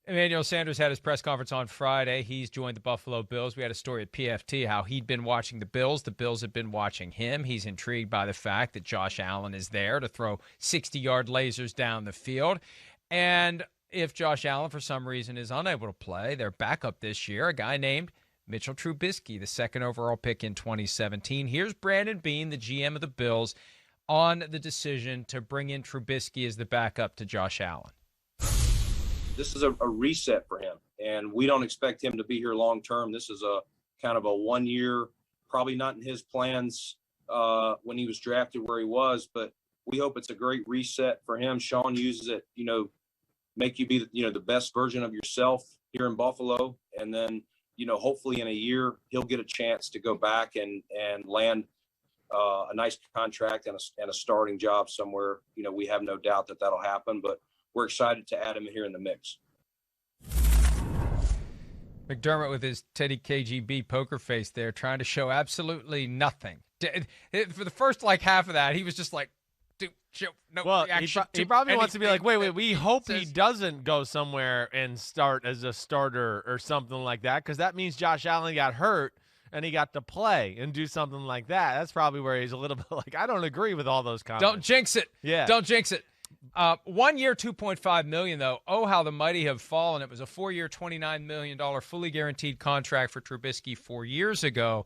Emmanuel Sanders had his press conference on Friday. He's joined the Buffalo Bills. We had a story at PFT how he'd been watching the Bills. The Bills have been watching him. He's intrigued by the fact that Josh Allen is there to throw 60-yard lasers down the field. And if Josh Allen, for some reason, is unable to play, their backup this year, a guy named Mitchell Trubisky, the second overall pick in 2017. Here's Brandon Beane, the GM of the Bills, on the decision to bring in Trubisky as the backup to Josh Allen. This is a reset for him, and we don't expect him to be here long term. This is a kind of a 1 year, probably not in his plans when he was drafted where he was, but we hope it's a great reset for him. Sean uses it, make you be, the best version of yourself here in Buffalo. And then, hopefully in a year, he'll get a chance to go back and land a nice contract and a starting job somewhere. We have no doubt that that'll happen, but we're excited to add him here in the mix. McDermott with his Teddy KGB poker face there, trying to show absolutely nothing. For the first half of that, he was just like, no. Well, he probably wants to be like, wait, we hope he doesn't go somewhere and start as a starter or something like that, because that means Josh Allen got hurt and he got to play and do something like that. That's probably where he's a little bit like, I don't agree with all those comments. Don't jinx it. Yeah. Don't jinx it. 1 year, $2.5 million, though. Oh, how the mighty have fallen. It was a 4 year, $29 million fully guaranteed contract for Trubisky 4 years ago.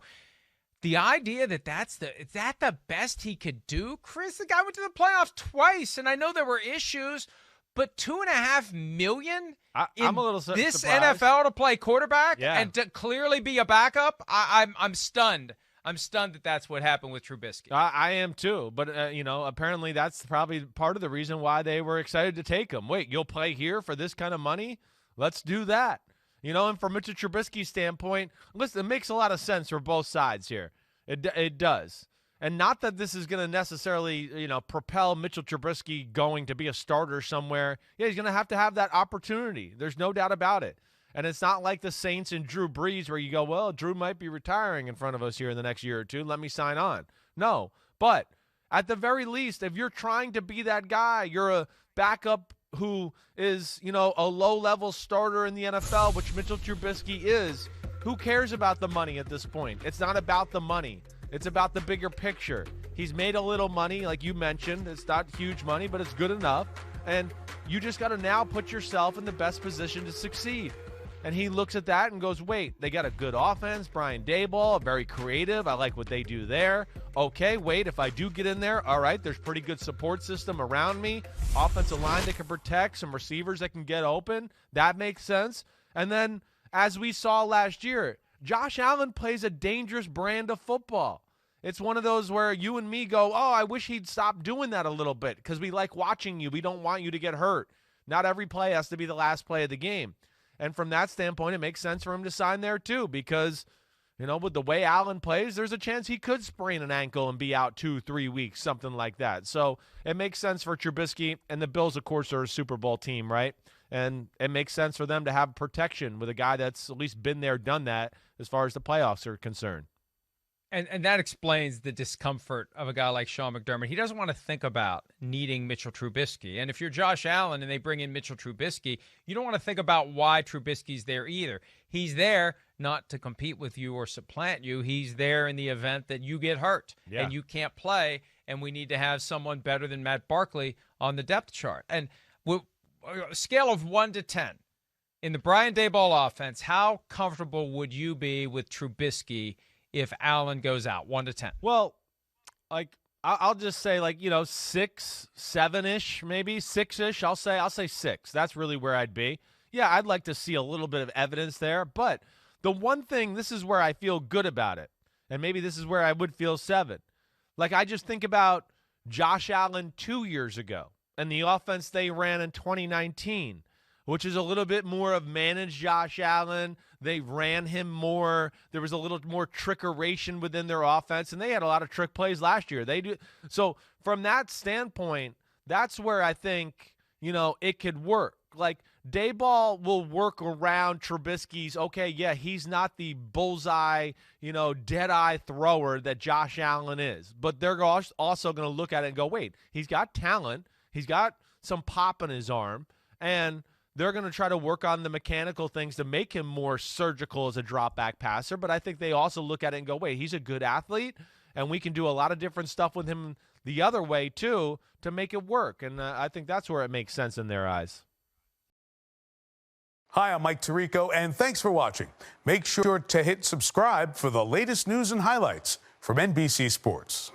The idea is that the best he could do? Chris, the guy went to the playoffs twice, and I know there were issues, but $2.5 million I'm a little this surprised. NFL to play quarterback and Yeah. to clearly be a backup? I'm stunned. I'm stunned that that's what happened with Trubisky. I am too, but apparently that's probably part of the reason why they were excited to take him. Wait, you'll play here for this kind of money? Let's do that. And from Mitchell Trubisky's standpoint, listen, it makes a lot of sense for both sides here. It does. And not that this is going to necessarily, propel Mitchell Trubisky going to be a starter somewhere. Yeah, he's going to have that opportunity. There's no doubt about it. And it's not like the Saints and Drew Brees where you go, well, Drew might be retiring in front of us here in the next year or two. Let me sign on. No. But at the very least, if you're trying to be that guy, you're a backup who is, a low-level starter in the NFL, which Mitchell Trubisky is. Who cares about the money at this point? It's not about the money. It's about the bigger picture. He's made a little money, like you mentioned. It's not huge money, but it's good enough. And you just got to now put yourself in the best position to succeed. And he looks at that and goes, wait, they got a good offense. Brian Daboll, very creative. I like what they do there. Okay, wait, if I do get in there, all right, there's pretty good support system around me. Offensive line that can protect, some receivers that can get open. That makes sense. And then, as we saw last year, Josh Allen plays a dangerous brand of football. It's one of those where you and me go, oh, I wish he'd stop doing that a little bit because we like watching you. We don't want you to get hurt. Not every play has to be the last play of the game. And from that standpoint, it makes sense for him to sign there too because, with the way Allen plays, there's a chance he could sprain an ankle and be out 2-3 weeks, something like that. So it makes sense for Trubisky, and the Bills, of course, are a Super Bowl team, right? And it makes sense for them to have protection with a guy that's at least been there, done that as far as the playoffs are concerned. And that explains the discomfort of a guy like Sean McDermott. He doesn't want to think about needing Mitchell Trubisky. And if you're Josh Allen and they bring in Mitchell Trubisky, you don't want to think about why Trubisky's there either. He's there not to compete with you or supplant you. He's there in the event that you get hurt and you can't play, and we need to have someone better than Matt Barkley on the depth chart. And a scale of 1 to 10, in the Brian Daboll offense, how comfortable would you be with Trubisky if Allen goes out, 1 to 10? Well, I'll just say 6, 7-ish, maybe 6-ish. I'll say 6. That's really where I'd be. Yeah, I'd like to see a little bit of evidence there. But the one thing, this is where I feel good about it, and maybe this is where I would feel 7. I just think about Josh Allen 2 years ago and the offense they ran in 2019, which is a little bit more of managed Josh Allen. They ran him more. There was a little more trickeration within their offense, and they had a lot of trick plays last year. They do. So from that standpoint, that's where I think, it could work. Daboll will work around Trubisky's, okay, yeah, he's not the bullseye, dead-eye thrower that Josh Allen is. But they're also going to look at it and go, wait, he's got talent. He's got some pop in his arm. And they're going to try to work on the mechanical things to make him more surgical as a drop back passer. But I think they also look at it and go, wait, he's a good athlete, and we can do a lot of different stuff with him the other way too to make it work. And I think that's where it makes sense in their eyes. Hi, I'm Mike Tirico, and thanks for watching. Make sure to hit subscribe for the latest news and highlights from NBC Sports.